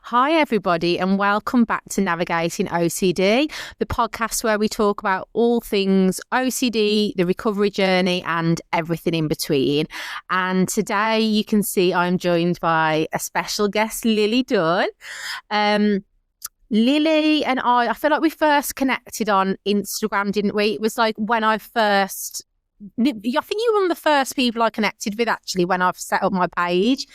Hi, everybody, and welcome back to Navigating OCD, the podcast where we talk about all things OCD, the recovery journey, and everything in between. And today you can see I'm joined by a special guest, Lily Dunn. Lily and I feel like we first connected on Instagram, didn't we? It was like when I think you were one of the first people I connected with, actually, when I've set up my page.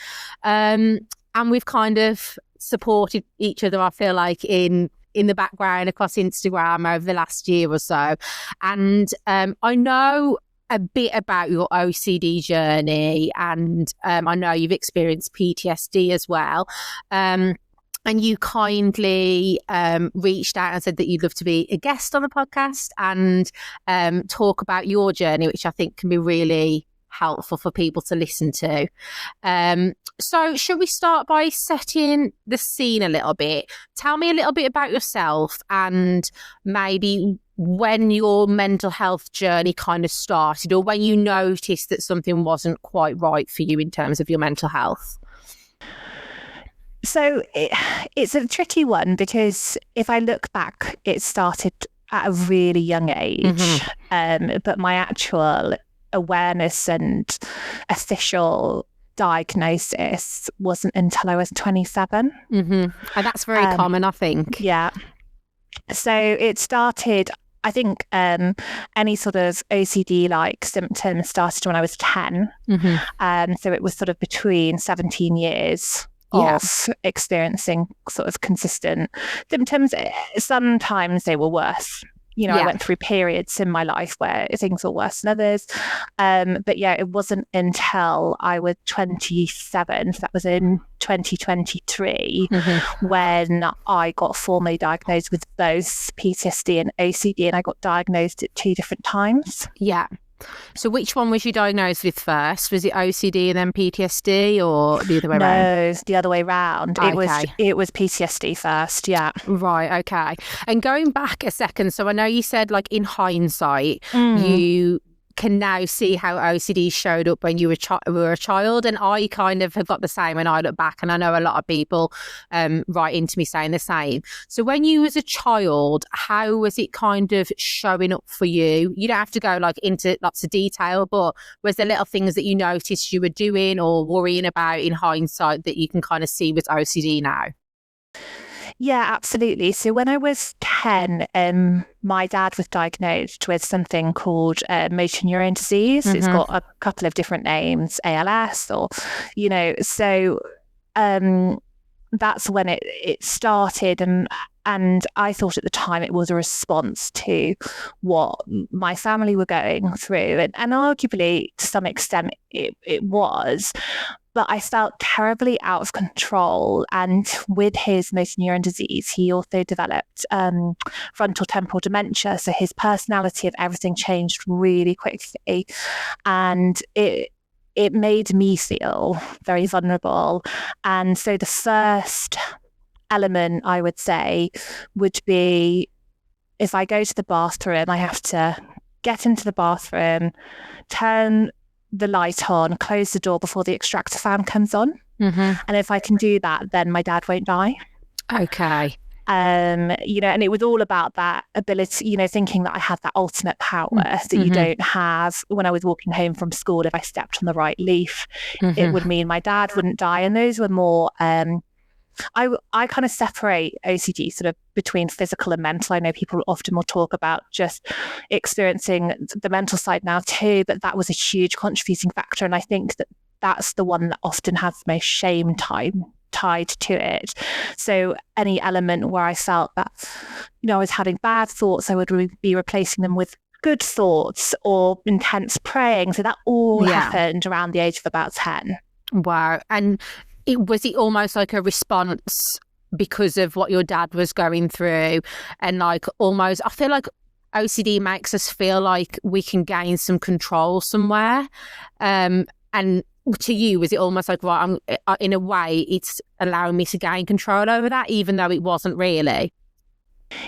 And we've kind of supported each other, I feel like, in the background across Instagram over the last year or so. And I know a bit about your OCD journey, and I know you've experienced PTSD as well. And you kindly reached out and said that you'd love to be a guest on the podcast and talk about your journey, which I think can be really helpful for people to listen to. So should we start by setting the scene a little bit? Tell me a little bit about yourself and maybe when your mental health journey kind of started, or when you noticed that something wasn't quite right for you in terms of your mental health. So it's a tricky one, because if I look back, it started at a really young age, but my actual awareness and official diagnosis wasn't until I was 27. And that's very common, I think. Yeah. So it started, I think, any sort of OCD-like symptoms started when I was 10. So it was sort of between 17 years of experiencing sort of consistent symptoms. Sometimes they were worse. I went through periods in my life where things were worse than others. But yeah, it wasn't until I was 27, so that was in 2023, when I got formally diagnosed with both PTSD and OCD, and I got diagnosed at 2 different times. Yeah. So which one was you diagnosed with first? Was it OCD and then PTSD, or the other way around? No, it's the other way around. Okay. It was PTSD first, yeah. Right, okay. And going back a second, so I know you said, like, in hindsight, you can now see how OCD showed up when you were a child, and I kind of have got the same when I look back, and I know a lot of people write into me saying the same. So when you was a child, how was it kind of showing up for you? You don't have to go like into lots of detail, but was there little things that you noticed you were doing or worrying about in hindsight that you can kind of see with OCD now? Yeah, absolutely. So when I was 10, my dad was diagnosed with something called motor neurone disease. It's got a couple of different names, ALS, or, so that's when it started. And I thought at the time it was a response to what my family were going through. And arguably, to some extent, it was. But I felt terribly out of control. And with his motor neuron disease, he also developed frontal temporal dementia. So his personality of everything changed really quickly. And it made me feel very vulnerable. And so the first element, I would say, would be, if I go to the bathroom, I have to get into the bathroom, turn the light on, close the door before the extractor fan comes on. And if I can do that, then my dad won't die. Okay. And it was all about that ability, thinking that I had that ultimate power that you don't have. When I was walking home from school, if I stepped on the right leaf, it would mean my dad wouldn't die. And those were more, I kind of separate OCD sort of between physical and mental. I know people often will talk about just experiencing the mental side now too, but that was a huge contributing factor. And I think that that's the one that often has the most shame tied to it. So any element where I felt that, I was having bad thoughts, I would be replacing them with good thoughts or intense praying. So that all happened around the age of about 10. Wow. And was it almost like a response because of what your dad was going through? And like, almost, I feel like OCD makes us feel like we can gain some control somewhere. And to you, was it almost like, right, in a way, it's allowing me to gain control over that, even though it wasn't really?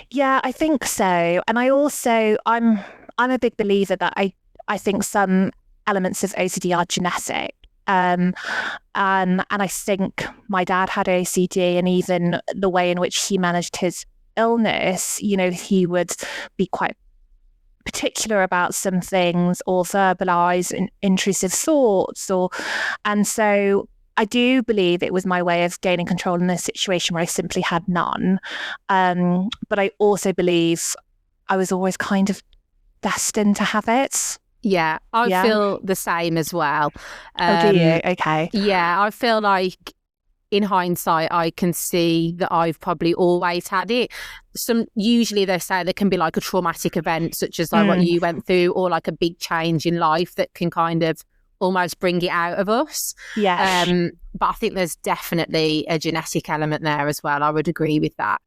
Yeah, I think so. And I also, I'm a big believer that I think some elements of OCD are genetic. And I think my dad had OCD, and even the way in which he managed his illness, he would be quite particular about some things or verbalize intrusive thoughts, and so I do believe it was my way of gaining control in a situation where I simply had none. But I also believe I was always kind of destined to have it. Yeah, I feel the same as well. Oh, do you? Okay. Yeah, I feel like in hindsight, I can see that I've probably always had it. Usually they say there can be like a traumatic event, such as like what you went through, or like a big change in life that can kind of almost bring it out of us. Yeah. But I think there's definitely a genetic element there as well. I would agree with that.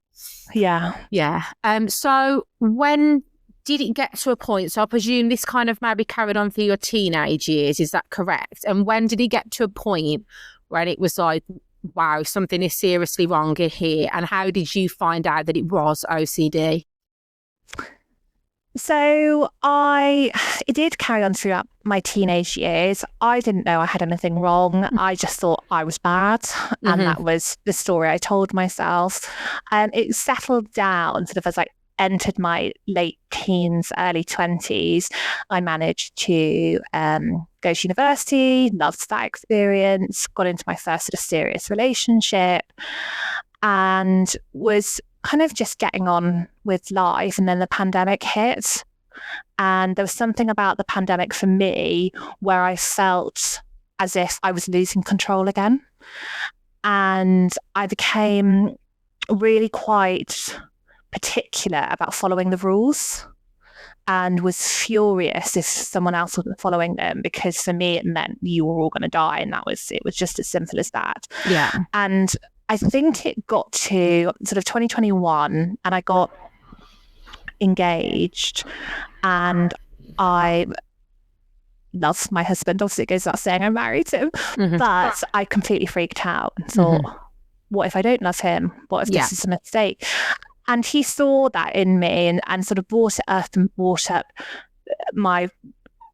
Yeah. Yeah. So when did it get to a point? So I presume this kind of maybe carried on through your teenage years. Is that correct? And when did it get to a point when it was like, wow, something is seriously wrong here? And how did you find out that it was OCD? So it did carry on throughout my teenage years. I didn't know I had anything wrong. I just thought I was bad. And that was the story I told myself. And it settled down sort of as I entered my late teens, early 20s. I managed to go to university, loved that experience, got into my first sort of serious relationship, and was kind of just getting on with life. And then the pandemic hit. And there was something about the pandemic for me where I felt as if I was losing control again. And I became really quite particular about following the rules, and was furious if someone else wasn't following them, because for me it meant you were all going to die, and it was just as simple as that. Yeah. And I think it got to sort of 2021, and I got engaged, and I love my husband. Obviously, it goes without saying I'm married to him, but I completely freaked out and thought, what if I don't love him? What if this is a mistake? And he saw that in me and sort of brought it up and brought up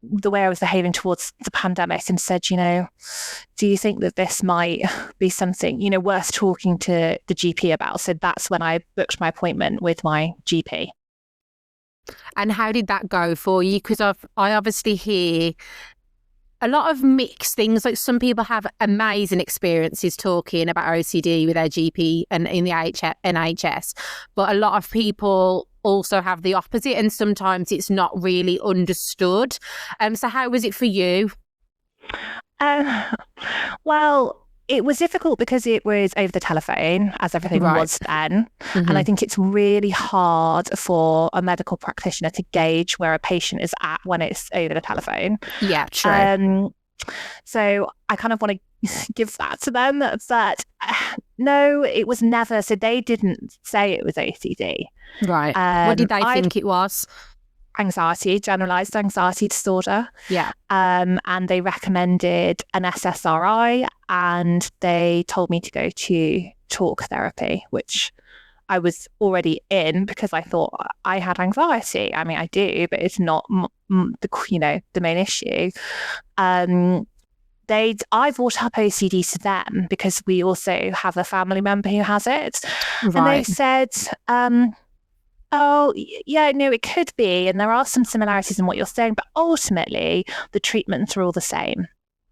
the way I was behaving towards the pandemic, and said, do you think that this might be something, worth talking to the GP about? So that's when I booked my appointment with my GP. And how did that go for you? Because I obviously hear a lot of mixed things. Like some people have amazing experiences talking about OCD with their GP and in the NHS, but a lot of people also have the opposite, and sometimes it's not really understood. So how was it for you? Well, it was difficult because it was over the telephone, as everything was then. And I think it's really hard for a medical practitioner to gauge where a patient is at when it's over the telephone. Yeah, true. So I kind of want to give that to them. But no, it was never. So they didn't say it was OCD. Right. What did they think it was? Anxiety, generalized anxiety disorder. Yeah. And they recommended an SSRI, and they told me to go to talk therapy, which I was already in because I thought I had anxiety. I mean, I do, but it's not the main issue. I brought up OCD to them because we also have a family member who has it. Right. And they said, oh, yeah, no, it could be. And there are some similarities in what you're saying, but ultimately the treatments are all the same.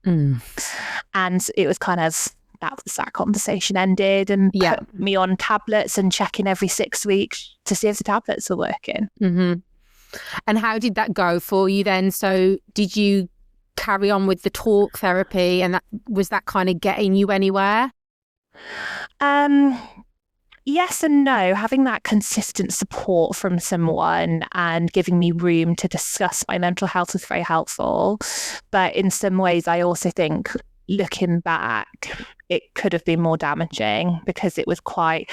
And it was kind of, that conversation ended, and put me on tablets and checking every 6 weeks to see if the tablets were working. And how did that go for you then? So did you carry on with the talk therapy, and was that kind of getting you anywhere? Yes and no. Having that consistent support from someone and giving me room to discuss my mental health was very helpful. But in some ways, I also think, looking back, it could have been more damaging, because it was quite,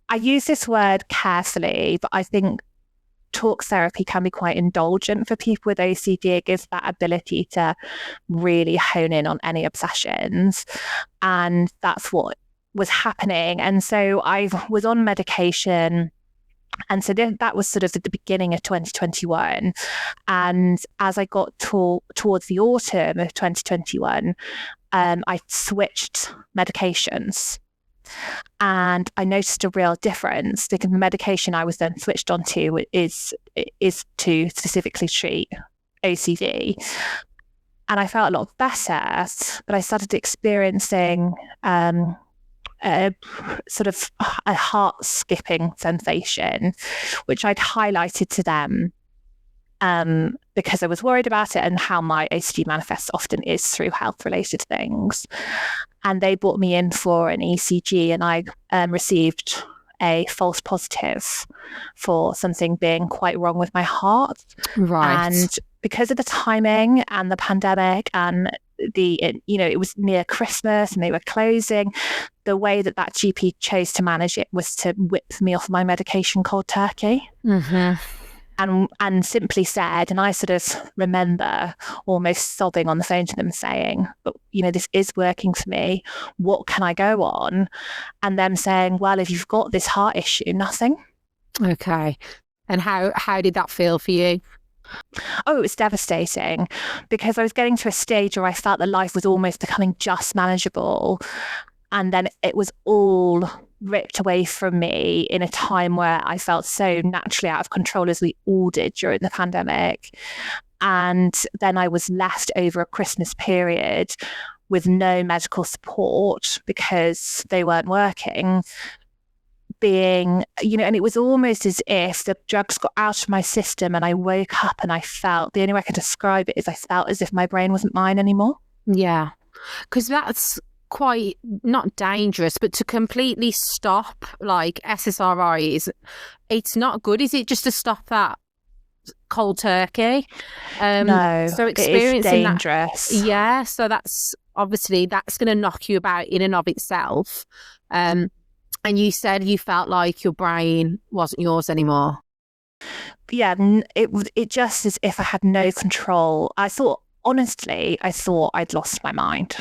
I use this word carefully, but I think talk therapy can be quite indulgent for people with OCD. It gives that ability to really hone in on any obsessions. And that's what was happening. And so I was on medication And so that was sort of at the beginning of 2021. And as I got towards the autumn of 2021, I switched medications. And I noticed a real difference because the medication I was then switched onto is to specifically treat OCD. And I felt a lot better, but I started experiencing sort of a heart skipping sensation, which I'd highlighted to them because I was worried about it and how my OCD manifests often is through health related things. And they brought me in for an ECG, and I received a false positive for something being quite wrong with my heart. Right. And because of the timing and the pandemic and it was near Christmas and they were closing, the way that GP chose to manage it was to whip me off my medication cold turkey. Mm-hmm. And simply said, and I sort of remember almost sobbing on the phone to them saying, but this is working for me. What can I go on? And them saying, well, if you've got this heart issue, nothing. Okay. And how did that feel for you? Oh, it was devastating because I was getting to a stage where I felt that life was almost becoming just manageable. And then it was all ripped away from me in a time where I felt so naturally out of control, as we all did during the pandemic. And then I was left over a Christmas period with no medical support because they weren't working, and it was almost as if the drugs got out of my system and I woke up and I felt, the only way I can describe it is I felt as if my brain wasn't mine anymore. Yeah, because that's quite not dangerous, but to completely stop like SSRIs, it's not good, is it? Just to stop that cold turkey. No, so experiencing it is dangerous. That, yeah. So that's obviously that's going to knock you about in and of itself. And you said you felt like your brain wasn't yours anymore. Yeah, it just as if I had no control. Honestly, I thought I'd lost my mind.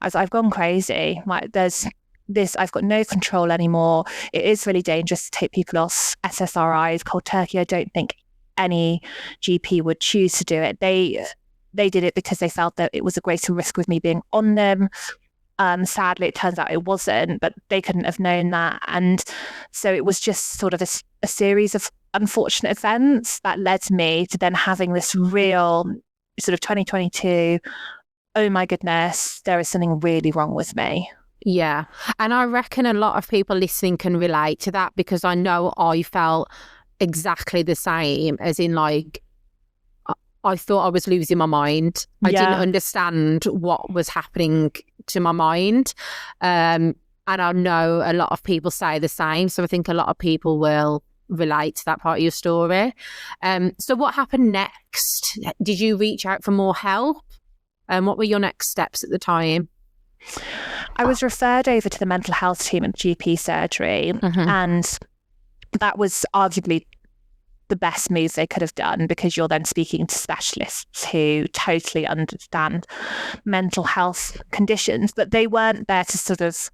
I've gone crazy. There's this, I've got no control anymore. It is really dangerous to take people off SSRIs, cold turkey. I don't think any GP would choose to do it. They did it because they felt that it was a greater risk with me being on them. Sadly, it turns out it wasn't, but they couldn't have known that. And so it was just sort of a series of unfortunate events that led me to then having this real sort of 2022, oh my goodness, there is something really wrong with me. Yeah. And I reckon a lot of people listening can relate to that because I know I felt exactly the same, as in like, I thought I was losing my mind. I didn't understand what was happening to my mind. And I know a lot of people say the same. So I think a lot of people will relate to that part of your story. So what happened next? Did you reach out for more help? What were your next steps at the time? I was referred over to the mental health team at GP surgery. Mm-hmm. And that was arguably the best move they could have done because you're then speaking to specialists who totally understand mental health conditions, but they weren't there to sort of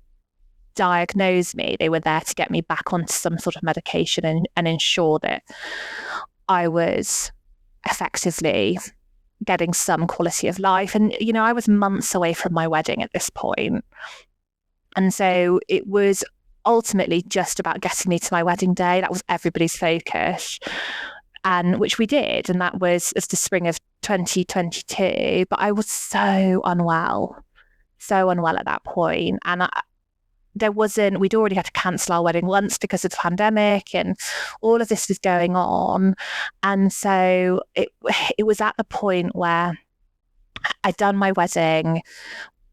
diagnose me. They were there to get me back onto some sort of medication and ensure that I was effectively getting some quality of life. And, I was months away from my wedding at this point. And so it was ultimately just about getting me to my wedding day. That was everybody's focus, and which we did. And that was as the spring of 2022. But I was so unwell at that point. And we'd already had to cancel our wedding once because of the pandemic and all of this was going on. And so it was at the point where I'd done my wedding.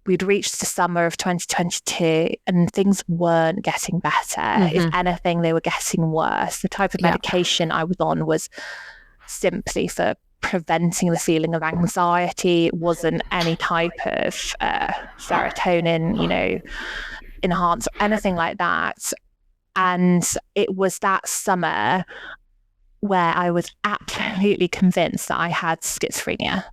We'd reached the summer of 2022 and things weren't getting better. Mm-hmm. If anything, they were getting worse. The type of medication I was on was simply for preventing the feeling of anxiety. It wasn't any type of serotonin, enhance or anything like that. And it was that summer where I was absolutely convinced that I had schizophrenia.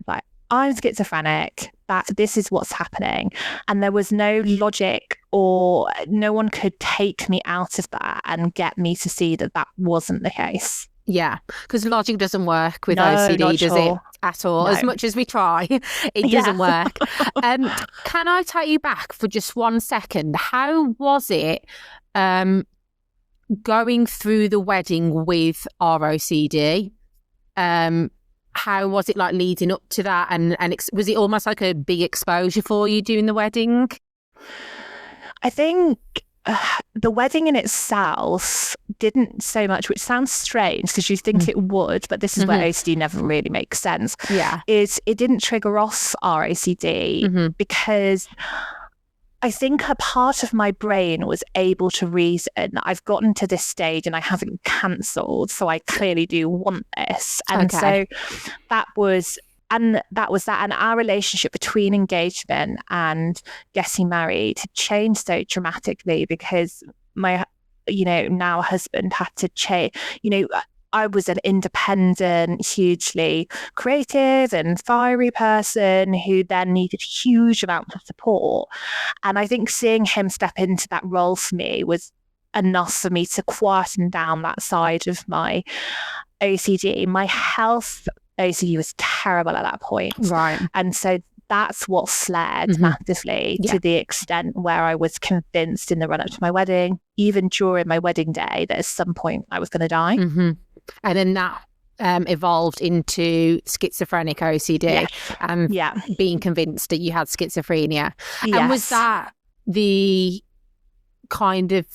Like, I'm schizophrenic, that this is what's happening. And there was no logic or no one could take me out of that and get me to see that that wasn't the case. Yeah, because logic doesn't work with No, OCD, not does it? At all. No. As much as we try, it doesn't work. Can I take you back for just 1 second? How was it going through the wedding with our OCD? How was it like leading up to that? And was it almost like a big exposure for you doing the wedding? I think the wedding in itself didn't so much, which sounds strange because you think it would, but this is where OCD never really makes sense. Yeah. Is it didn't trigger off our OCD because I think a part of my brain was able to reason, I've gotten to this stage and I haven't cancelled, so I clearly do want this. And so that was that. And our relationship between engagement and getting married had changed so dramatically because my, now husband had to change, I was an independent, hugely creative and fiery person who then needed huge amounts of support. And I think seeing him step into that role for me was enough for me to quieten down that side of my OCD. My health OCD was terrible at that point. Right. And so that's what flared massively to the extent where I was convinced in the run up to my wedding, even during my wedding day, that at some point I was going to die. And then that evolved into schizophrenic OCD and being convinced that you had schizophrenia. Yes. And was that the kind of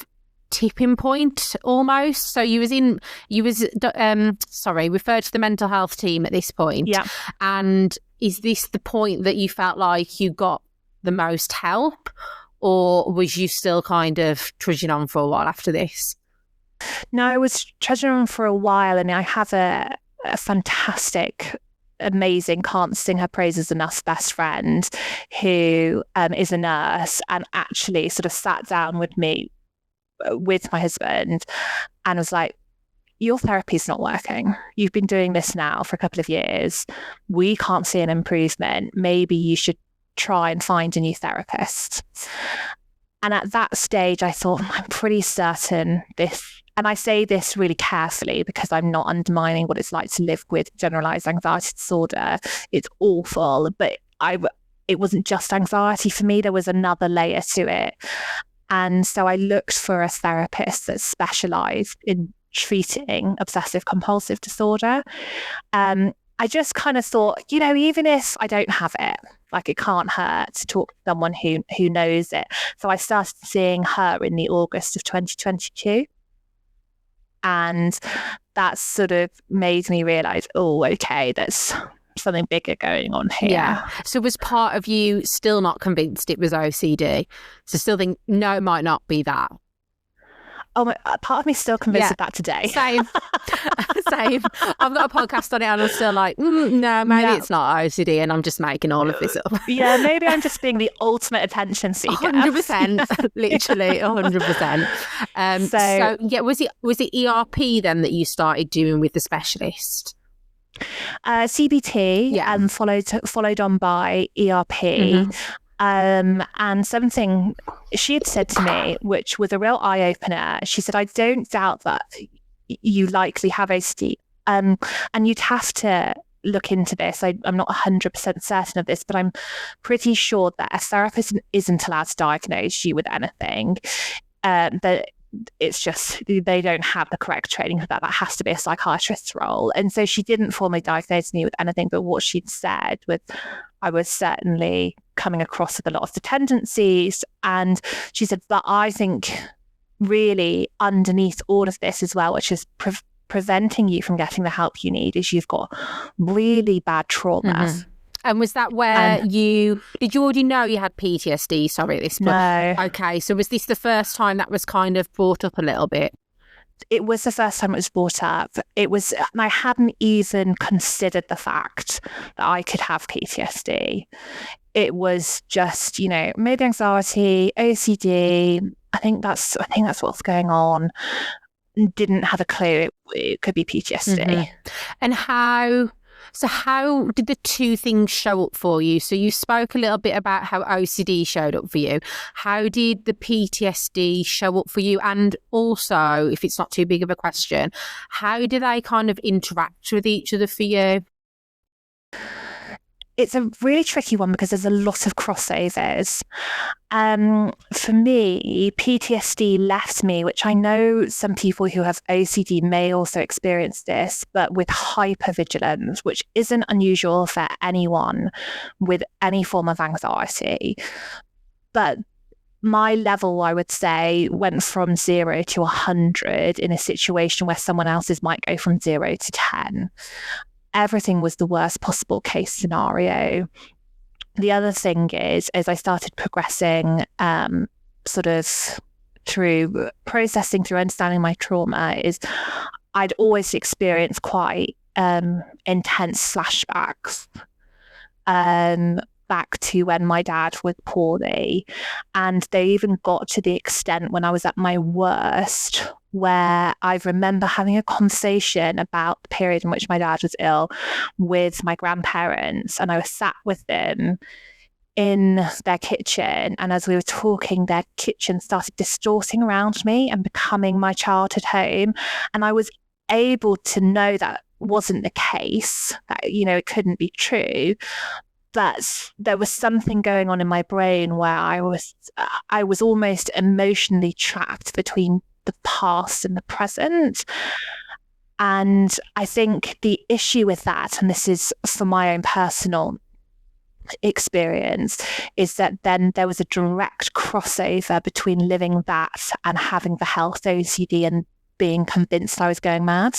tipping point almost? So you referred to the mental health team at this point. Yeah. And is this the point that you felt like you got the most help, or was you still kind of trudging on for a while after this? No, I was trudging on for a while, and I have a fantastic, amazing, can't sing her praises enough best friend who is a nurse and actually sort of sat down with me, with my husband, and was like, your therapy's not working. You've been doing this now for a couple of years. We can't see an improvement. Maybe you should try and find a new therapist. And at that stage, I thought, I'm pretty certain this, and I say this really carefully because I'm not undermining what it's like to live with generalized anxiety disorder. It's awful, but it wasn't just anxiety for me. There was another layer to it. And so I looked for a therapist that specialized in treating obsessive compulsive disorder. I just kind of thought, even if I don't have it, like it can't hurt to talk to someone who knows it. So I started seeing her in the August of 2022. And that sort of made me realize, okay, there's something bigger going on here. Yeah. So was part of you still not convinced it was OCD? So still think, no, it might not be that? Oh, part of me still convinced of that today. Same. I've got a podcast on it and I'm still like, no, maybe it's not OCD and I'm just making all of this up. Yeah, maybe I'm just being the ultimate attention seeker. 100%, literally 100%. So was it ERP then that you started doing with the specialist? CBT and followed on by ERP. And something she had said to me, which was a real eye-opener, she said, I don't doubt that you likely have OCD, and you'd have to look into this. I'm not 100% certain of this, but I'm pretty sure that a therapist isn't allowed to diagnose you with anything. That it's just they don't have the correct training for that. That has to be a psychiatrist's role. And so she didn't formally diagnose me with anything, but what she'd said was I was certainly coming across with a lot of the tendencies. And she said, but I think really underneath all of this as well, which is preventing you from getting the help you need, is you've got really bad trauma. And was that where did you already know you had PTSD? Sorry, at this point. No. Okay, so was this the first time that was kind of brought up a little bit? It was the first time it was brought up. It was, and I hadn't even considered the fact that I could have PTSD. It was just, maybe anxiety, OCD. I think that's what's going on. Didn't have a clue it could be PTSD. And how So how did the two things show up for you? So you spoke a little bit about how OCD showed up for you. How did the PTSD show up for you? And also, if it's not too big of a question, how do they kind of interact with each other for you? It's a really tricky one because there's a lot of crossovers. For me, PTSD left me, which I know some people who have OCD may also experience this, but with hypervigilance, which isn't unusual for anyone with any form of anxiety. But my level, I would say, went from 0 to 100 in a situation where someone else's might go from 0 to 10. Everything was the worst possible case scenario. The other thing is, as I started progressing sort of through processing, through understanding my trauma, is I'd always experienced quite intense flashbacks back to when my dad was poorly. And they even got to the extent when I was at my worst, where I remember having a conversation about the period in which my dad was ill with my grandparents. And I was sat with them in their kitchen. And as we were talking, their kitchen started distorting around me and becoming my childhood home. And I was able to know that wasn't the case, that, you know, it couldn't be true. But there was something going on in my brain where I was almost emotionally trapped between the past and the present. And I think the issue with that, and this is for my own personal experience, is that then there was a direct crossover between living that and having the health OCD and being convinced I was going mad,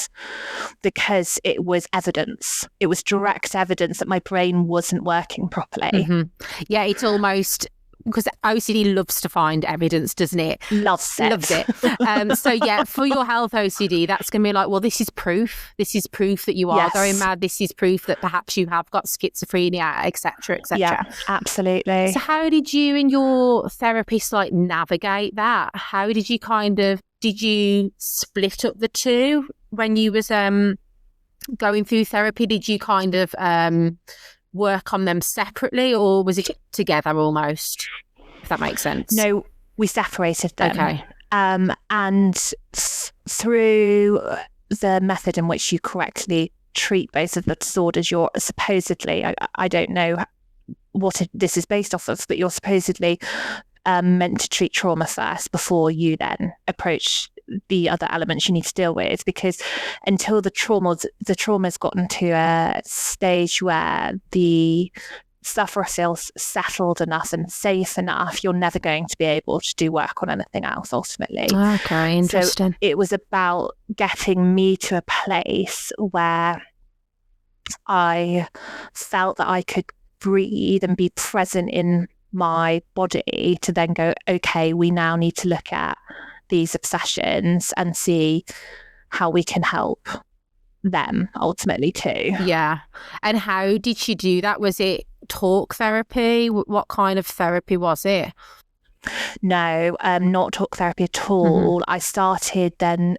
because it was evidence. It was direct evidence that my brain wasn't working properly. Mm-hmm. Yeah, it's almost, because OCD loves to find evidence, doesn't it? Loves it. So yeah, for your health OCD, that's going to be like, well, this is proof. This is proof that you are going mad. This is proof that perhaps you have got schizophrenia, etc., etc. Yeah, absolutely. So how did you and your therapist like navigate that? How did you did you split up the two when you was going through therapy? Did you kind of work on them separately, or was it together almost, if that makes sense? No, we separated them. Okay. And through the method in which you correctly treat both of the disorders, you're supposedly, I don't know what this is based off of, but you're supposedly meant to treat trauma first before you then approach the other elements you need to deal with, because until the trauma's gotten to a stage where the sufferer feels settled enough and safe enough, you're never going to be able to do work on anything else ultimately. Okay, interesting. So it was about getting me to a place where I felt that I could breathe and be present in my body to then go, okay, we now need to look at these obsessions and see how we can help them ultimately too. Yeah. And how did she do that? Was it talk therapy? What kind of therapy was it? No, not talk therapy at all. I started then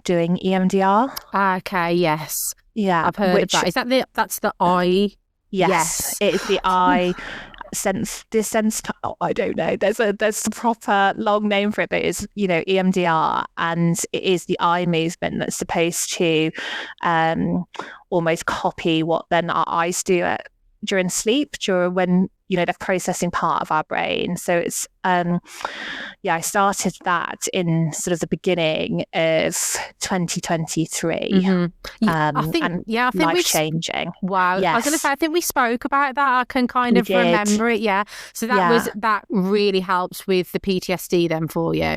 doing EMDR. Okay, yes. Yeah. I've heard of that. Is that that's the eye? Yes. It's the eye I don't know. There's a proper long name for it, but it's, you know, EMDR, and it is the eye movement that's supposed to almost copy what then our eyes do during sleep, during when, you know, they're processing part of our brain. So it's I started that in sort of the beginning of 2023. I think life changing. Wow. Yes. I was going to say, I think we spoke about that. I can kind of remember it. Yeah. So that really helps with the PTSD then for you.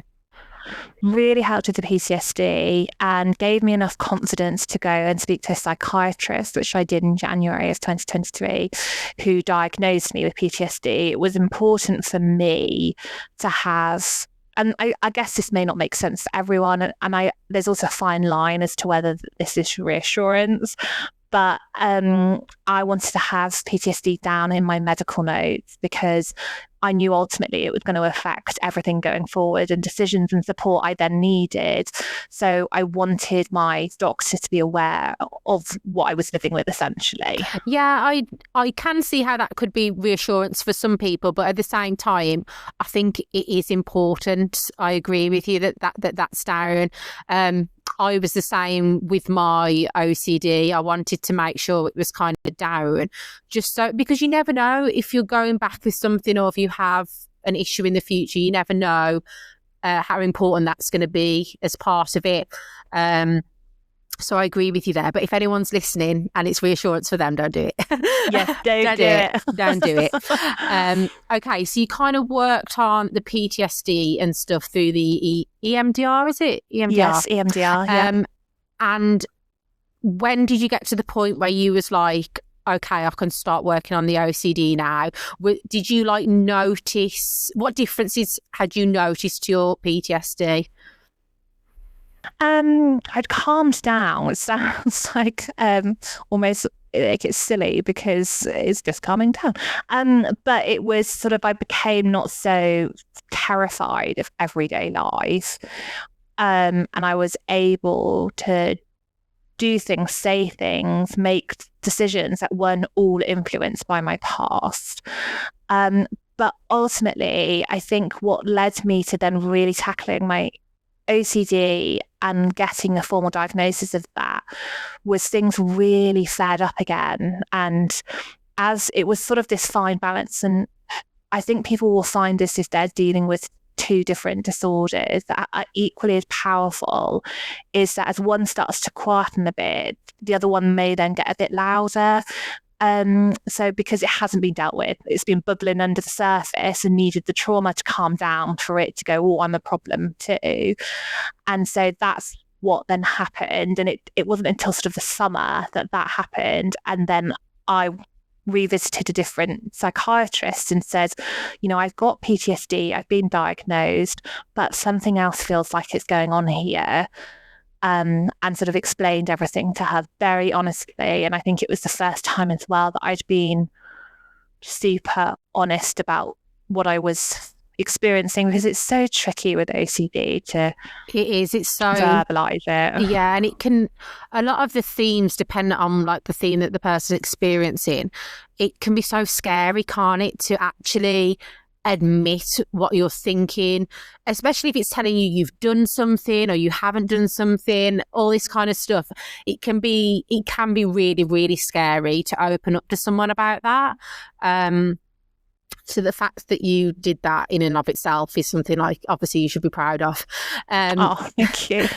Really helped with the PTSD and gave me enough confidence to go and speak to a psychiatrist, which I did in January of 2023, who diagnosed me with PTSD. It was important for me to have, and I guess this may not make sense to everyone, and there's also a fine line as to whether this is reassurance, But I wanted to have PTSD down in my medical notes because I knew ultimately it was going to affect everything going forward and decisions and support I then needed. So I wanted my doctor to be aware of what I was living with, essentially. Yeah, I can see how that could be reassurance for some people, but at the same time, I think it is important. I agree with you that's down. I was the same with my OCD. I wanted to make sure it was kind of down, just so, because you never know if you're going back with something or if you have an issue in the future. You never know how important that's going to be as part of it. So I agree with you there. But if anyone's listening and it's reassurance for them, don't do it. Yes, don't do it. Don't do it. Okay, so you kind of worked on the PTSD and stuff through the EMDR, is it? EMDR? Yes, EMDR. Yeah. And when did you get to the point where you was like, okay, I can start working on the OCD now? Did you like notice, what differences had you noticed to your PTSD? I'd calmed down. It sounds like almost like it's silly because it's just calming down. But it was sort of, I became not so terrified of everyday life. And I was able to do things, say things, make decisions that weren't all influenced by my past. But ultimately, I think what led me to then really tackling my OCD and getting a formal diagnosis of that was things really flared up again. And as it was sort of this fine balance, and I think people will find this if they're dealing with two different disorders that are equally as powerful, is that as one starts to quieten a bit, the other one may then get a bit louder. So because it hasn't been dealt with, it's been bubbling under the surface and needed the trauma to calm down for it to go, oh, I'm a problem too. And so that's what then happened. And it wasn't until sort of the summer that happened. And then I revisited a different psychiatrist and said, I've got PTSD, I've been diagnosed, but something else feels like it's going on here. And sort of explained everything to her very honestly. And I think it was the first time as well that I'd been super honest about what I was experiencing, because it's so tricky with OCD to it's so verbalize it. Yeah, and a lot of the themes depend on like the theme that the person's experiencing. It can be so scary, can't it, to actually admit what you're thinking, especially if it's telling you you've done something or you haven't done something, all this kind of stuff. It can be really, really scary to open up to someone about that. So the fact that you did that in and of itself is something like, obviously, you should be proud of. Thank you.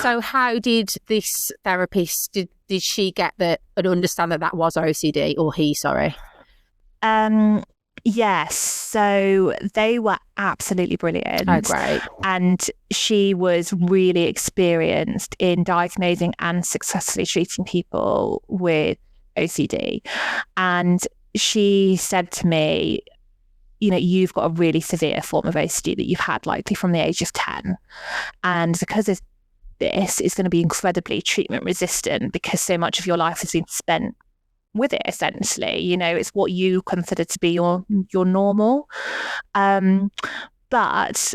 So how did this therapist, did she get that and understand that was OCD, or he, sorry? Yes, so they were absolutely brilliant. Oh, great. And she was really experienced in diagnosing and successfully treating people with OCD. And she said to me, you've got a really severe form of OCD that you've had likely from the age of 10. And because of this, it's going to be incredibly treatment resistant because so much of your life has been spent with it, essentially. It's what you consider to be your normal. But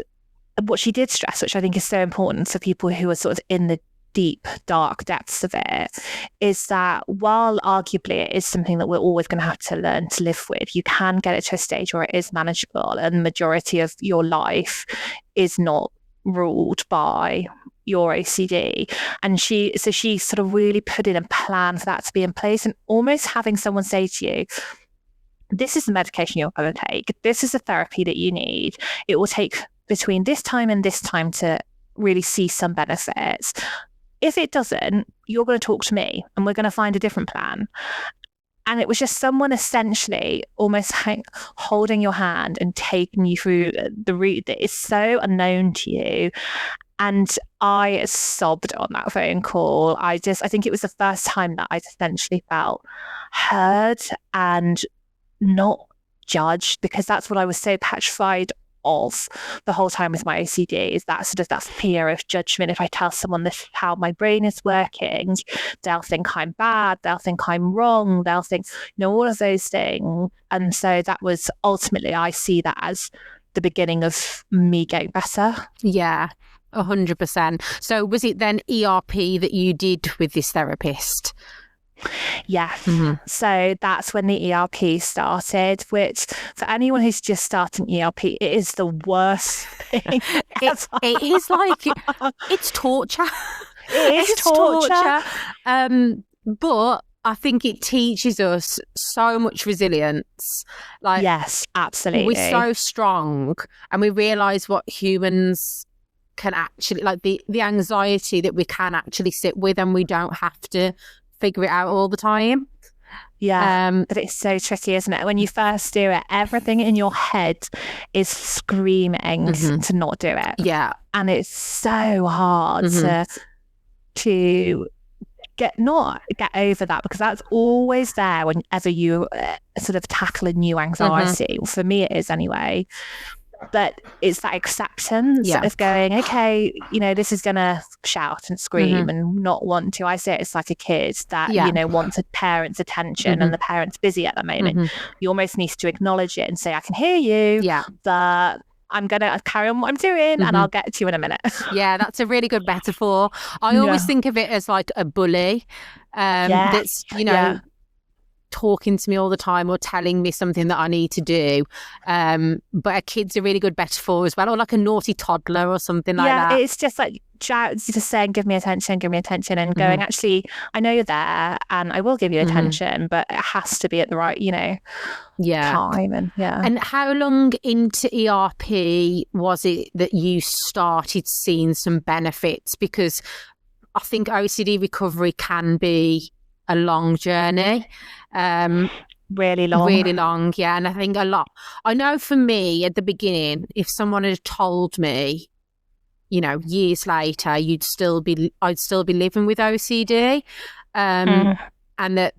what she did stress, which I think is so important for people who are sort of in the deep, dark depths of it, is that while arguably it is something that we're always going to have to learn to live with, you can get it to a stage where it is manageable and the majority of your life is not ruled by your OCD. And she sort of really put in a plan for that to be in place, and almost having someone say to you, this is the medication you're going to take, this is the therapy that you need, it will take between this time and this time to really see some benefits. If it doesn't, you're going to talk to me and we're going to find a different plan. And it was just someone essentially almost holding your hand and taking you through the route that is so unknown to you. And I sobbed on that phone call. I think it was the first time that I essentially felt heard and not judged, because that's what I was so petrified of the whole time with my OCD is that fear of judgment. If I tell someone this is how my brain is working, they'll think I'm bad, they'll think I'm wrong, they'll think, all of those things. And so that was ultimately, I see that as the beginning of me getting better. Yeah, 100%. So was it then ERP that you did with this therapist? Yeah. So that's when the ERP started, which for anyone who's just starting ERP, it is the worst thing. It is like, it's torture. It is torture. But I think it teaches us so much resilience. Like, yes, absolutely. We're so strong, and we realise what humans can actually, like the anxiety that we can actually sit with, and we don't have to figure it out all the time. Yeah, but it's so tricky, isn't it? When you first do it, everything in your head is screaming to not do it. Yeah. And it's so hard to get over that, because that's always there whenever you sort of tackle a new anxiety. For me, it is anyway. But it's that acceptance of going, okay, this is going to shout and scream and not want to. I say it's like a kid that, wants a parent's attention and the parent's busy at the moment. You almost need to acknowledge it and say, I can hear you, but I'm going to carry on what I'm doing and I'll get to you in a minute. Yeah, that's a really good metaphor. I always think of it as like a bully that's, talking to me all the time or telling me something that I need to do. But a kid's a really good metaphor as well, or like a naughty toddler or something like that. Yeah, it's just like just saying, give me attention, and going, actually, I know you're there and I will give you attention, but it has to be at the right, time. And how long into ERP was it that you started seeing some benefits? Because I think OCD recovery can be a long journey. Really long, yeah. And I think I know for me at the beginning, if someone had told me, years later I'd still be living with OCD, and that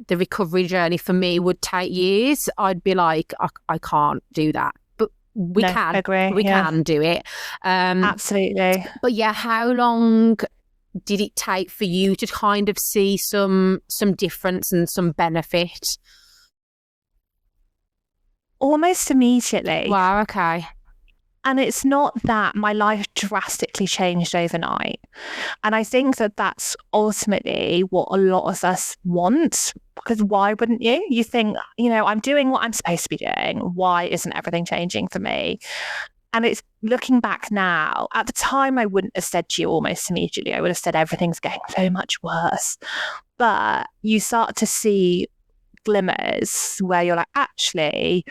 the recovery journey for me would take years, I'd be like, I can't do that. But we can do it. Absolutely. But yeah, how long did it take for you to kind of see some difference and some benefit? Almost immediately. Wow, okay. And it's not that my life drastically changed overnight. And I think that that's ultimately what a lot of us want, because why wouldn't you? You think, I'm doing what I'm supposed to be doing. Why isn't everything changing for me? And it's looking back now, at the time, I wouldn't have said to you almost immediately. I would have said everything's getting so much worse. But you start to see glimmers where you're like, actually,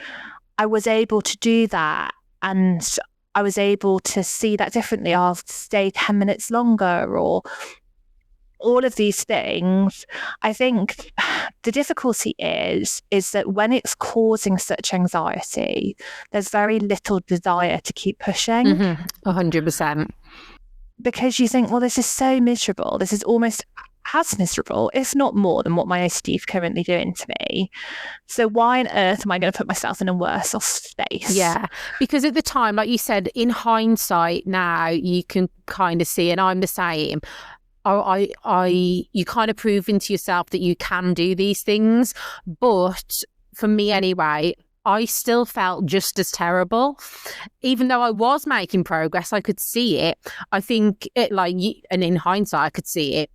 I was able to do that. And I was able to see that differently. I'll stay 10 minutes longer, or all of these things. I think the difficulty is that when it's causing such anxiety, there's very little desire to keep pushing. 100%. Because you think, well, this is so miserable. This is almost as miserable, if not more, than what my OCD is currently doing to me. So why on earth am I going to put myself in a worse off space? Yeah, because at the time, like you said, in hindsight now, you can kind of see, and I'm the same, you kind of proving to yourself that you can do these things. But for me anyway, I still felt just as terrible. Even though I was making progress, I could see it. I think and in hindsight, I could see it.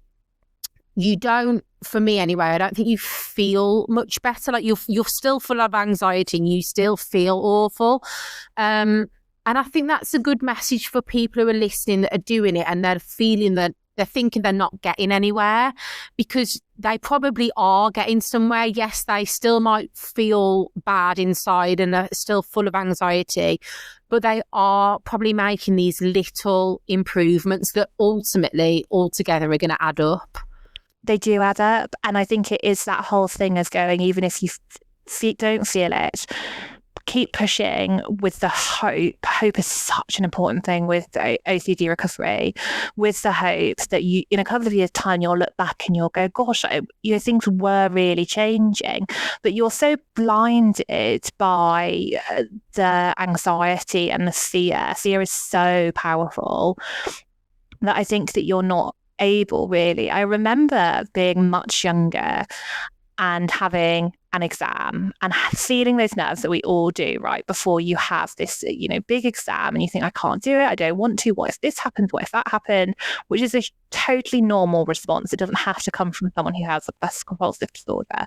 You don't, for me anyway, I don't think you feel much better. Like you're still full of anxiety and you still feel awful. And I think that's a good message for people who are listening that are doing it and they're feeling that they're thinking they're not getting anywhere, because they probably are getting somewhere. Yes, they still might feel bad inside and are still full of anxiety, but they are probably making these little improvements that ultimately altogether are going to add up. They do add up. And I think it is that whole thing as going, even if you don't feel it, keep pushing with the hope. Hope is such an important thing with OCD recovery, with the hope that you, in a couple of years' time, you'll look back and you'll go, gosh, things were really changing. But you're so blinded by the anxiety and the fear. Fear is so powerful that I think that you're not able, really. I remember being much younger and having an exam and feeling those nerves that we all do right before you have this, big exam, and you think, I can't do it, I don't want to, what if this happened, what if that happened, which is a totally normal response. It doesn't have to come from someone who has obsessive compulsive disorder.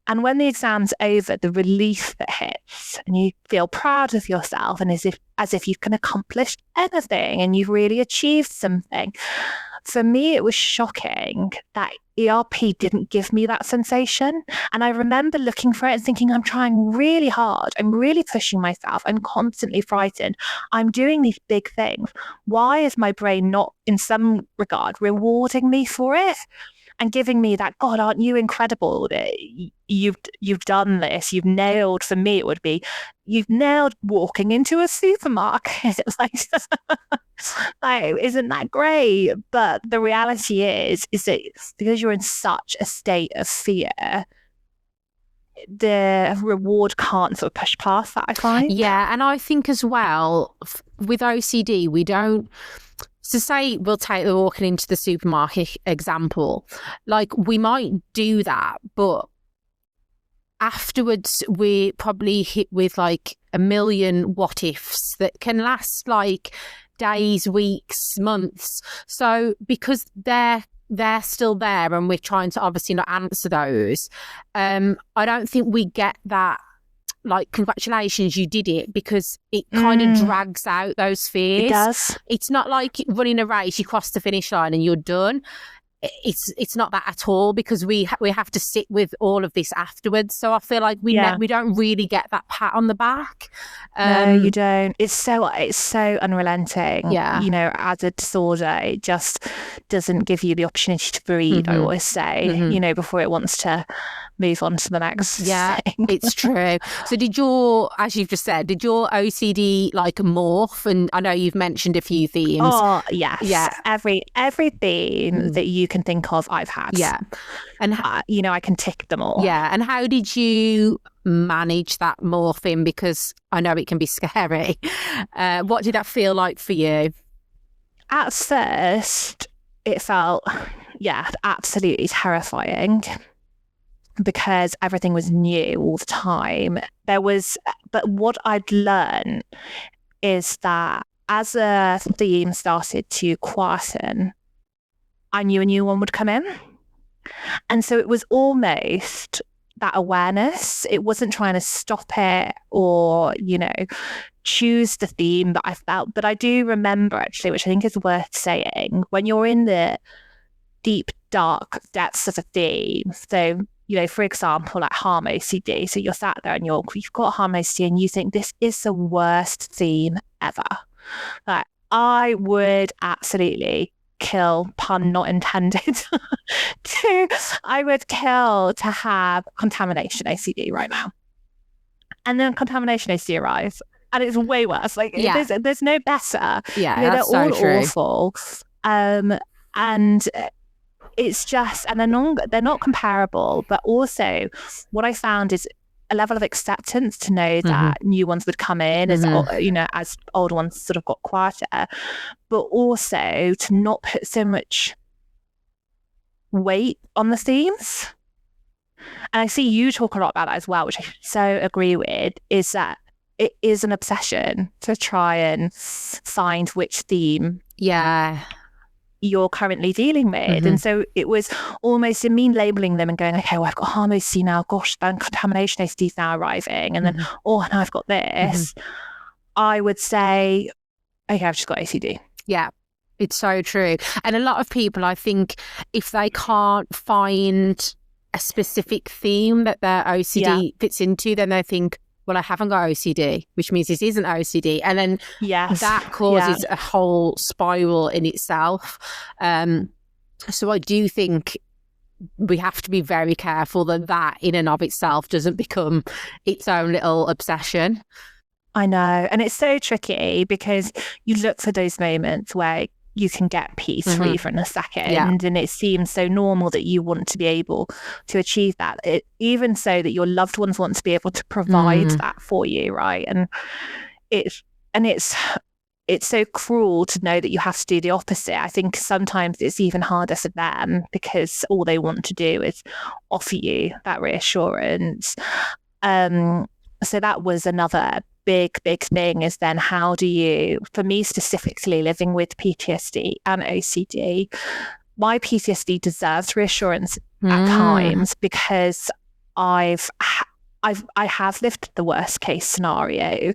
And when the exam's over, the relief that hits, and you feel proud of yourself, and as if you've accomplished anything and you've really achieved something. For me, it was shocking that ERP didn't give me that sensation. And I remember looking for it and thinking, I'm trying really hard. I'm really pushing myself. I'm constantly frightened. I'm doing these big things. Why is my brain not, in some regard, rewarding me for it? And giving me that, God, aren't you incredible that you've done this? You've nailed, for me, it would be, you've nailed walking into a supermarket. It's like, isn't that great? But the reality is that because you're in such a state of fear, the reward can't sort of push past that, I find. Yeah, and I think as well, with OCD, we don't... So say we'll take the walking into the supermarket example. Like, we might do that, but afterwards we're probably hit with like a million what ifs that can last like days, weeks, months. So because they're still there and we're trying to obviously not answer those, I don't think we get that, like, congratulations, you did it, because it kind of drags out those fears. It does. It's not like running a race, you cross the finish line and you're done. It's not that at all, because we have to sit with all of this afterwards. So I feel like we don't really get that pat on the back. No, you don't. It's so unrelenting. Yeah. As a disorder, it just doesn't give you the opportunity to breathe, I always say, before it wants to move on to the next thing. It's true. So as you've just said, did your OCD like morph? And I know you've mentioned a few themes. Oh, yes. Yeah. Every theme that you can think of, I've had. Yeah. And I can tick them all. Yeah. And how did you manage that morphing? Because I know it can be scary. What did that feel like for you? At first, it felt, absolutely terrifying, because everything was new all the time. But what I'd learned is that as a theme started to quieten, I knew a new one would come in. And so it was almost that awareness. It wasn't trying to stop it or, choose the theme that I felt. But I do remember, actually, which I think is worth saying, when you're in the deep, dark depths of a theme, so for example, like harm OCD. So you're sat there and you've got harm OCD and you think, this is the worst theme ever. Like, I would absolutely kill, pun not intended, I would kill to have contamination OCD right now. And then contamination OCD arrives and it's way worse. Like, there's no better. Yeah, they're that's all so true. awful. And it's just, and they're not comparable, but also what I found is a level of acceptance to know that new ones would come in as old ones sort of got quieter, but also to not put so much weight on the themes. And I see you talk a lot about that as well, which I so agree with, is that it is an obsession to try and find which theme you're currently dealing with. And so it was almost in me labeling them and going, okay, well, I've got harm OCD now, gosh, then contamination OCD is now arriving, and then now I've got this. I would say, okay, I've just got OCD. Yeah, it's so true. And a lot of people, I think, if they can't find a specific theme that their OCD fits into, then they think, well, I haven't got OCD, which means this isn't OCD. And then that causes a whole spiral in itself. So I do think we have to be very careful that in and of itself doesn't become its own little obsession. I know. And it's so tricky because you look for those moments where you can get peace for even a second, and it seems so normal that you want to be able to achieve that, even so that your loved ones want to be able to provide that for you, right? And it's so cruel to know that you have to do the opposite. I think sometimes it's even harder for them because all they want to do is offer you that reassurance. So that was another big thing, is then how do you, for me specifically, living with PTSD and OCD, my PTSD deserves reassurance at times because I have lived the worst case scenario,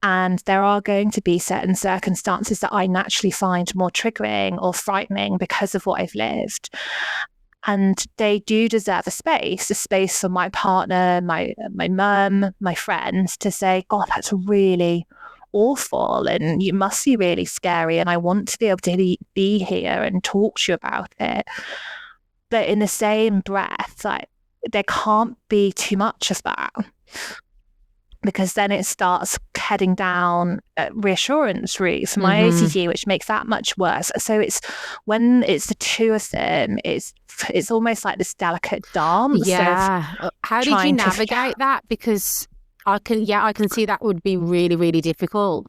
and there are going to be certain circumstances that I naturally find more triggering or frightening because of what I've lived. And they do deserve a space for my partner, my mum, my friends to say, God, that's really awful and you must be really scary and I want to be able to be here and talk to you about it. But in the same breath, like, there can't be too much of that, because then it starts heading down reassurance route for my OCD, which makes that much worse. So it's when it's the two of them, it's almost like this delicate dance. Yeah. How did you navigate that? Because I can see that would be really, really difficult.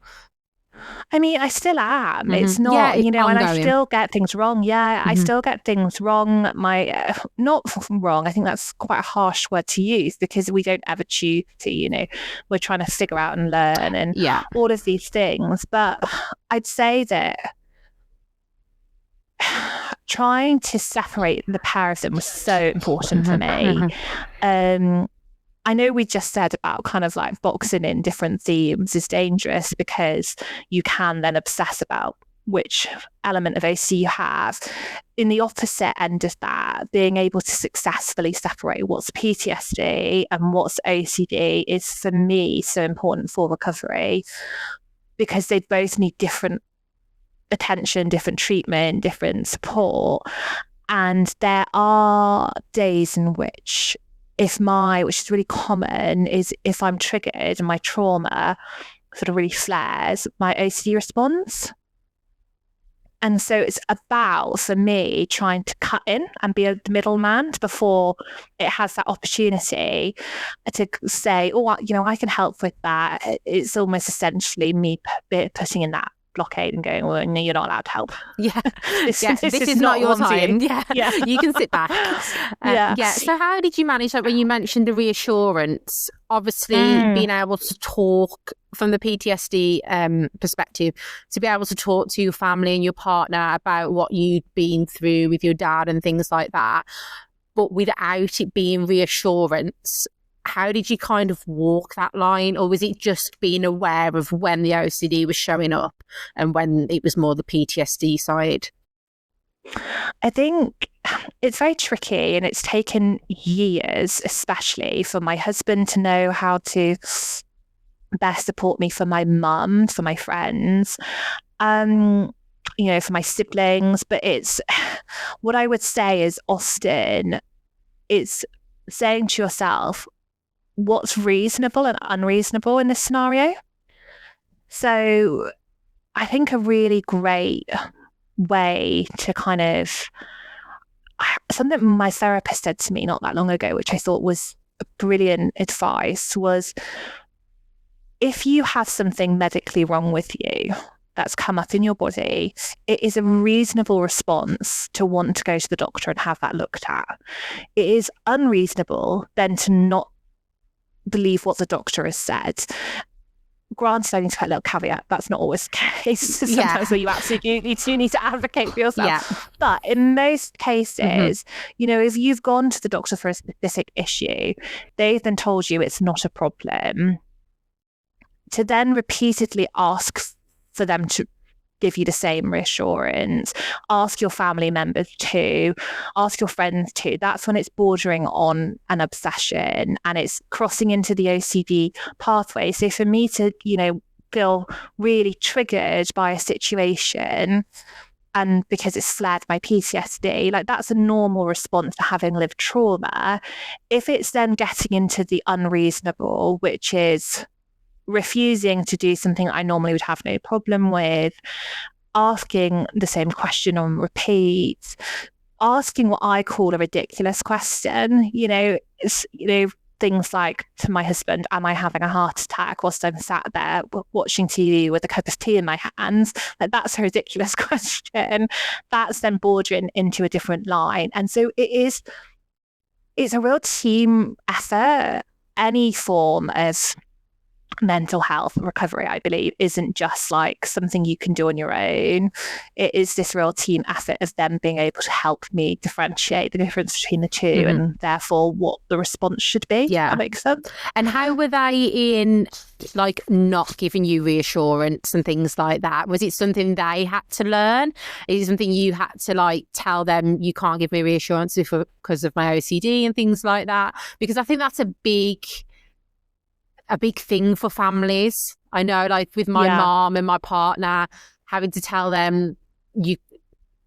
I mean, I still am. It's not, and I still get things wrong. Yeah, I still get things wrong. Not wrong. I think that's quite a harsh word to use because we don't ever choose to, we're trying to figure out and learn and all of these things. But I'd say that trying to separate the pair of them was so important for me. I know we just said about kind of like boxing in different themes is dangerous because you can then obsess about which element of OCD you have. In the opposite end of that, being able to successfully separate what's PTSD and what's OCD is, for me, so important for recovery, because they both need different attention, different treatment, different support. And there are days in which which is really common, is if I'm triggered and my trauma sort of really flares, my OCD responds. And so it's about, for me, trying to cut in and be a middleman before it has that opportunity to say, I can help with that. It's almost essentially me putting in that blockade and going, well, no, you're not allowed to help. Yeah. This is not your time. Yeah. You can sit back. So how did you manage that when you mentioned the reassurance? Obviously, being able to talk from the PTSD perspective, to be able to talk to your family and your partner about what you'd been through with your dad and things like that, but without it being reassurance. How did you kind of walk that line? Or was it just being aware of when the OCD was showing up and when it was more the PTSD side? I think it's very tricky, and it's taken years, especially for my husband, to know how to best support me, for my mum, for my friends, for my siblings. But it's what I would say is often it's saying to yourself, what's reasonable and unreasonable in this scenario. So I think a really great way to kind of, something my therapist said to me not that long ago, which I thought was brilliant advice, was if you have something medically wrong with you that's come up in your body, it is a reasonable response to want to go to the doctor and have that looked at. It is unreasonable then to not believe what the doctor has said. Granted, I need to put a little caveat, that's not always the case. Sometimes where you absolutely do need to advocate for yourself. But in most cases, if you've gone to the doctor for a specific issue, they've then told you it's not a problem, to then repeatedly ask for them to give you the same reassurance, ask your family members to, ask your friends to, that's when it's bordering on an obsession and it's crossing into the OCD pathway. So for me to, feel really triggered by a situation, and because it's flared my PTSD, like that's a normal response to having lived trauma. If it's then getting into the unreasonable, which is refusing to do something I normally would have no problem with, asking the same question on repeat, asking what I call a ridiculous question, things like to my husband, am I having a heart attack whilst I'm sat there watching TV with a cup of tea in my hands? Like, that's a ridiculous question. That's then bordering into a different line. And so it's a real team effort. Any form of mental health recovery, I believe, isn't just like something you can do on your own. It is this real team effort of them being able to help me differentiate the difference between the two and therefore what the response should be. Yeah. That makes sense. And how were they in like not giving you reassurance and things like that? Was it something they had to learn? Is it something you had to like tell them, you can't give me reassurance because of my OCD and things like that? Because I think that's a big thing for families. I know, like with my mom and my partner, having to tell them,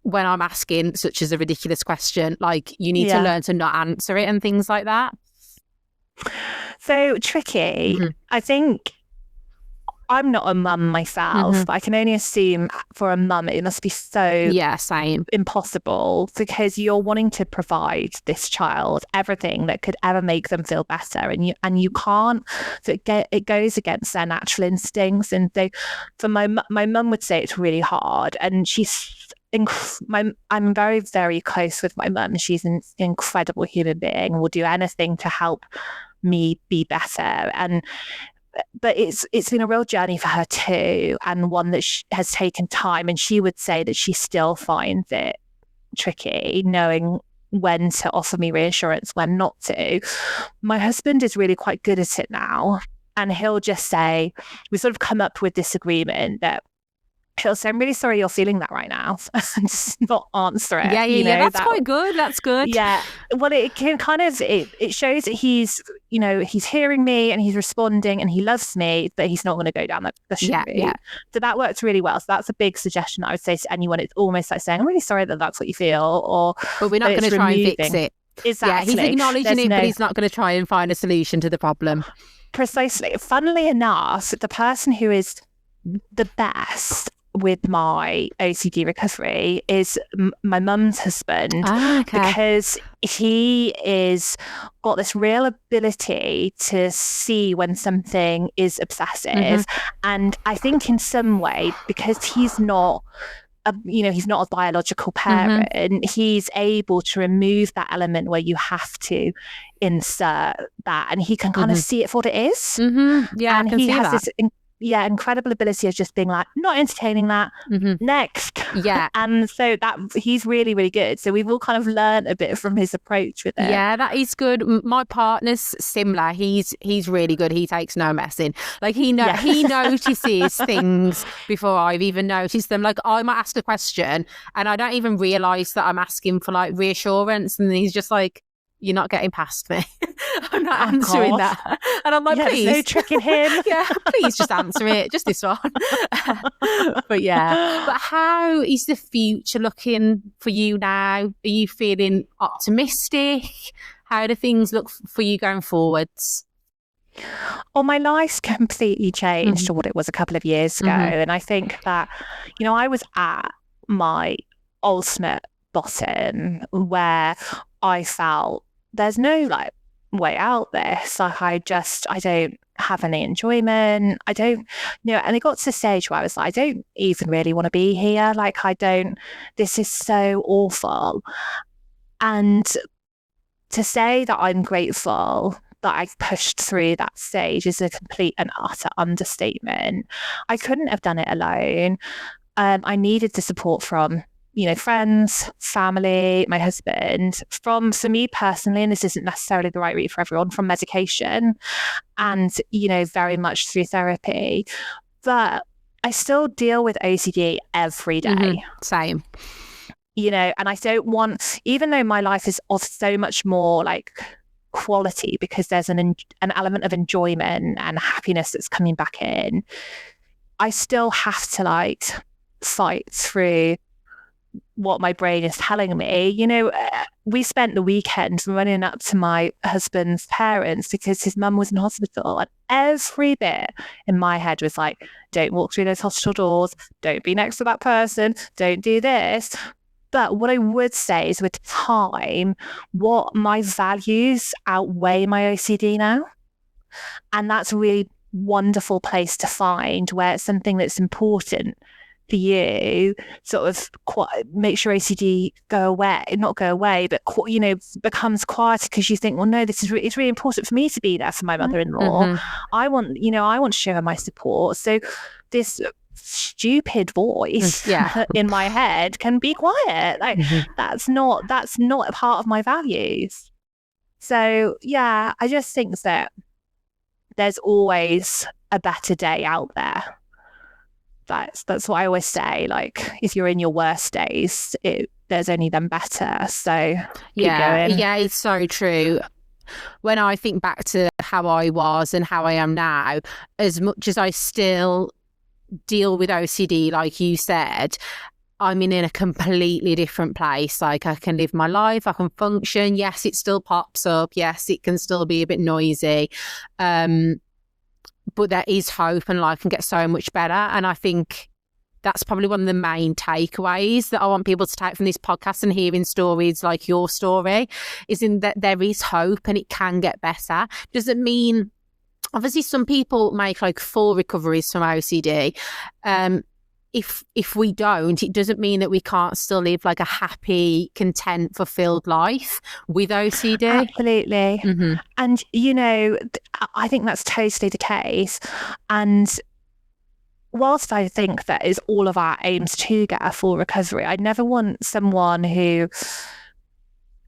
when I'm asking such as a ridiculous question, like you need to learn to not answer it and things like that. So tricky. I think I'm not a mum myself, but I can only assume for a mum it must be so same impossible, because you're wanting to provide this child everything that could ever make them feel better, and you can't. So it goes against their natural instincts. And for my mum would say it's really hard, and I'm very, very close with my mum. She's an incredible human being and will do anything to help me be better. But it's been a real journey for her too, and one that has taken time. And she would say that she still finds it tricky knowing when to offer me reassurance, when not to. My husband is really quite good at it now, and he'll just say, we sort of come up with this agreement that he'll say, I'm really sorry you're feeling that right now, and just not answer it. Yeah, that's quite good. That's good. Yeah. Well, it can kind of, it shows that he's hearing me and he's responding and he loves me, but he's not going to go down that discussion route. Yeah. So that works really well. So that's a big suggestion I would say to anyone. It's almost like saying, I'm really sorry that that's what you feel, but we're not going to try and fix it. Exactly. Yeah, he's acknowledging but he's not going to try and find a solution to the problem. Precisely. Funnily enough, the person who is the best with my OCD recovery is my mum's husband, because he is got this real ability to see when something is obsessive. And I think in some way, because he's not he's not a biological parent, he's able to remove that element where you have to insert that, and he can kind of see it for what it is. Yeah, and I can see has that. this incredible ability of just being like, not entertaining that, next. Yeah. And so that he's really, really good. So we've all kind of learned a bit from his approach with it. Yeah, that is good. My partner's similar. He's really good. He takes no messing. Like he notices things before I've even noticed them. Like I might ask a question and I don't even realise that I'm asking for like reassurance, and he's just like, you're not getting past me. I'm not answering that. And I'm like, please. No tricking him. Please just answer it. Just this one. But how is the future looking for you now? Are you feeling optimistic? How do things look for you going forwards? Well, my life's completely changed to what it was a couple of years ago. And I think that, I was at my ultimate bottom where I felt there's no like way out this. Like I don't have any enjoyment. I don't, and it got to the stage where I was like, I don't even really want to be here. Like this is so awful. And to say that I'm grateful that I pushed through that stage is a complete and utter understatement. I couldn't have done it alone. I needed the support from friends, family, my husband, for me personally, and this isn't necessarily the right route for everyone, from medication and, very much through therapy. But I still deal with OCD every day. Same. And I don't want, even though my life is of so much more like quality because there's an element of enjoyment and happiness that's coming back in, I still have to like fight through what my brain is telling me. We spent the weekend running up to my husband's parents because his mum was in hospital, and every bit in my head was like, don't walk through those hospital doors, don't be next to that person, don't do this. But what I would say is, with time, what my values outweigh my OCD now. And that's a really wonderful place to find, where it's something that's important for you, sort of makes your OCD not go away, but becomes quieter, because you think, well, no, it's really important for me to be there for my mother-in-law. I want to show her my support. So this stupid voice in my head can be quiet. Like that's not a part of my values. So yeah, I just think that there's always a better day out there. That's what I always say. Like, if you're in your worst days, there's only them better. So keep going. Yeah, it's so true. When I think back to how I was and how I am now, as much as I still deal with OCD, like you said, I'm in a completely different place. Like, I can live my life, I can function. Yes, it still pops up. Yes, it can still be a bit noisy. But there is hope, and life can get so much better. And I think that's probably one of the main takeaways that I want people to take from this podcast and hearing stories like your story, is in that there is hope and it can get better. Doesn't mean, obviously, some people make like full recoveries from OCD. If we don't, it doesn't mean that we can't still live like a happy, content, fulfilled life with OCD. Absolutely. And, I think that's totally the case. And whilst I think that is all of our aims to get a full recovery, I never want someone who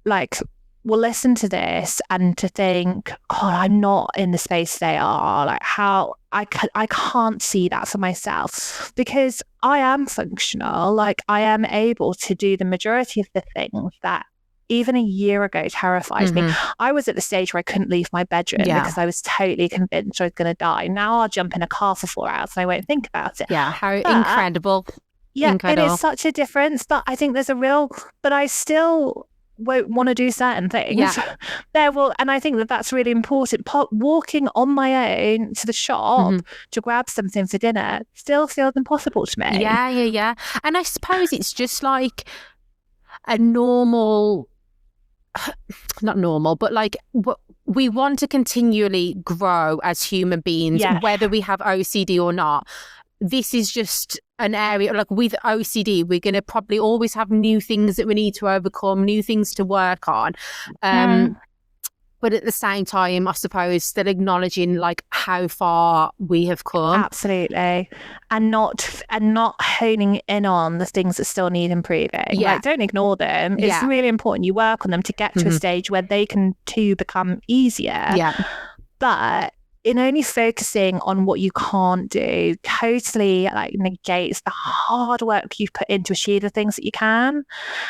will listen to this and to think, oh, I'm not in the space they are. Like, how I can't see that for myself, because I am functional. Like, I am able to do the majority of the things that even a year ago terrified me. I was at the stage where I couldn't leave my bedroom because I was totally convinced I was going to die. Now I'll jump in a car for 4 hours and I won't think about it. Yeah, how incredible. Yeah, incredible. It is such a difference. But I think there's but I still won't want to do certain things. And I think that's really important. Walking on my own to the shop to grab something for dinner still feels impossible to me. Yeah. And I suppose it's just like a normal, not normal, but like we want to continually grow as human beings, whether we have OCD or not. This is just an area, like with OCD, we're going to probably always have new things that we need to overcome, new things to work on. But at the same time, I suppose, still acknowledging like how far we have come. Absolutely. And not honing in on the things that still need improving. Like, don't ignore them. It's really important you work on them to get to a stage where they can too become easier. But in only focusing on what you can't do totally negates the hard work you've put in to achieve the things that you can.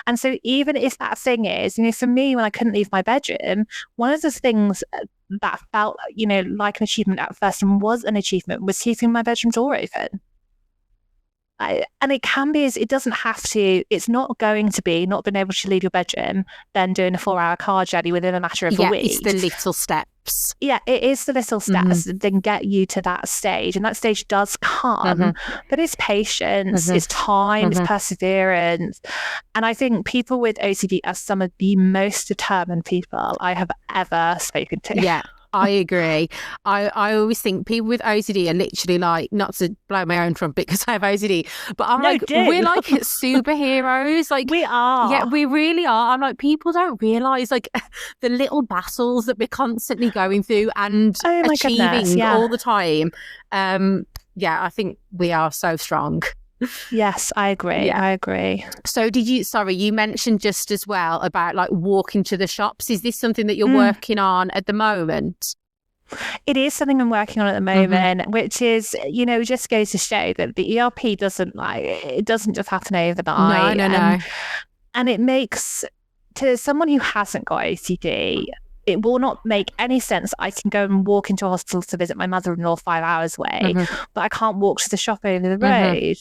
And so even if that thing is, for me, when I couldn't leave my bedroom, one of the things that felt, like an achievement at first and was an achievement was keeping my bedroom door open. And it can be, it doesn't have to, it's not going to be not being able to leave your bedroom, then doing a 4-hour car journey within a matter of a week. It's the little steps. Yeah, it is the little steps that then get you to that stage. And that stage does come, but it's patience, it's time, it's perseverance. And I think people with OCD are some of the most determined people I have ever spoken to. Yeah. I agree. I always think people with OCD are literally like, not to blow my own trumpet because I have OCD, but I'm we're like superheroes. Like, we are. Yeah, we really are. I'm like, people don't realise like the little battles that we're constantly going through and achieving all the time. I think we are so strong. Yes, I agree. I agree. So you mentioned just as well about like walking to the shops. Is this something that you're working on at the moment? It is something I'm working on at the moment, which is, just goes to show that the ERP doesn't just happen overnight. No. And it makes, to someone who hasn't got OCD, it will not make any sense. I can go and walk into a hospital to visit my mother-in-law 5 hours away, but I can't walk to the shop over the road.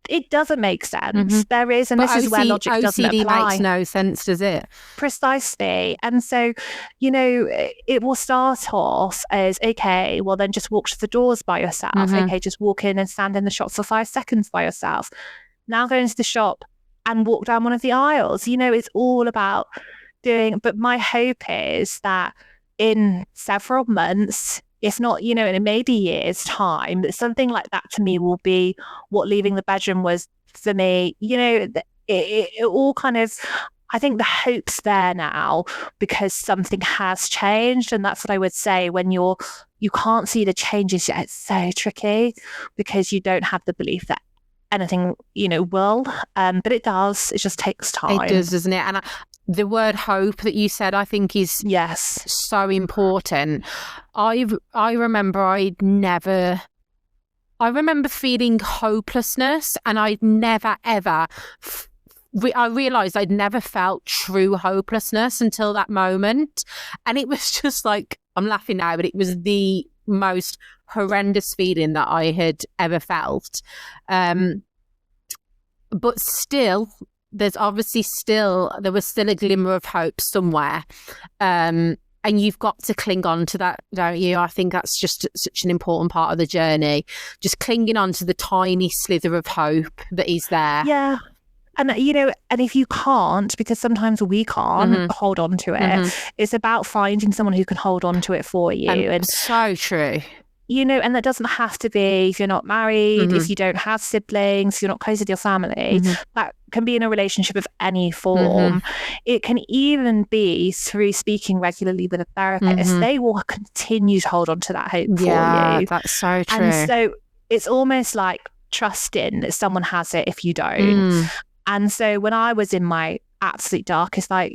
it doesn't make sense. There is, and But this is where logic doesn't OCD apply. makes no sense, does it? Precisely. And so, it will start off as, okay, well then just walk to the doors by yourself. Okay, just walk in and stand in the shop for 5 seconds by yourself. Now go into the shop and walk down one of the aisles. It's all about doing, but my hope is that in several months, if not, in maybe years' time, that something like that to me will be what leaving the bedroom was for me. It all kind of, I think the hope's there now because something has changed. And that's what I would say when you can't see the changes yet. It's so tricky because you don't have the belief that anything, will. But it does. It just takes time. It does, doesn't it? And the word hope that you said, I think is so important. I remember feeling hopelessness, and I'd never ever. I realised I'd never felt true hopelessness until that moment, and it was just like, I'm laughing now, but it was the most horrendous feeling that I had ever felt. But still, there was still a glimmer of hope somewhere. And you've got to cling on to that, don't you? I think that's just such an important part of the journey. Just clinging on to the tiny slither of hope that is there. Yeah. And, and if you can't, because sometimes we can't hold on to it, it's about finding someone who can hold on to it for you. And so true. And that doesn't have to be if you're not married, if you don't have siblings, if you're not close with your family. That can be in a relationship of any form. It can even be through speaking regularly with a therapist. They will continue to hold on to that hope for you. Yeah, that's so true. And so it's almost like trusting that someone has it if you don't. And so when I was in my absolute darkest, I'm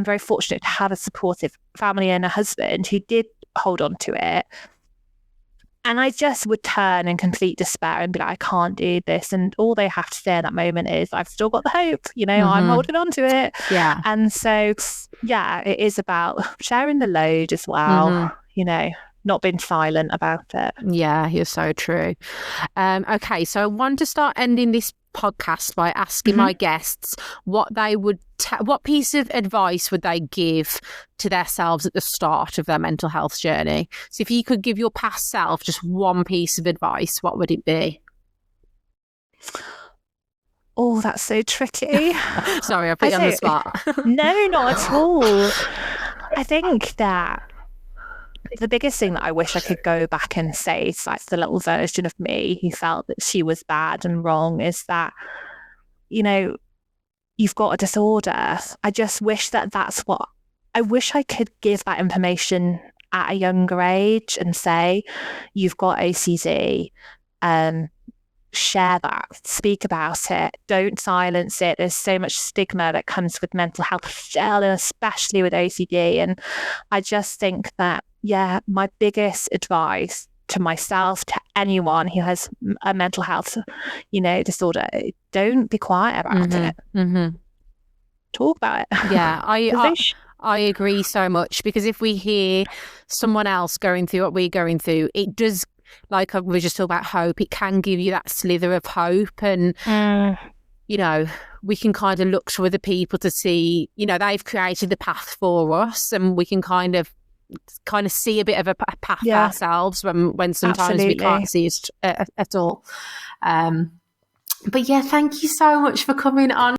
very fortunate to have a supportive family and a husband who did hold on to it. And I just would turn in complete despair and be like, I can't do this. And all they have to say in that moment is, I've still got the hope, I'm holding on to it. Yeah. And so, it is about sharing the load as well, not being silent about it. Yeah, you're so true. Okay, so I want to start ending this podcast by asking my guests what they would what piece of advice would they give to themselves at the start of their mental health journey. So if you could give your past self just one piece of advice, what would it be? Oh, that's so tricky. Sorry, I put you on the spot. No, not at all. I think that the biggest thing that I wish I could go back and say to like the little version of me who felt that she was bad and wrong is that, you've got a disorder. I just wish I wish I could give that information at a younger age and say, you've got OCD, share that, speak about it, don't silence it. There's so much stigma that comes with mental health, especially with OCD. And I just think that, my biggest advice to myself, to anyone who has a mental health, disorder, don't be quiet about it. Talk about it. Yeah, I agree so much, because if we hear someone else going through what we're going through, it does, like we were just talking about hope, it can give you that slither of hope. And, we can kind of look to other people to see, they've created the path for us, and we can kind of see a bit of a path ourselves when sometimes we can't see it at all. But thank you so much for coming on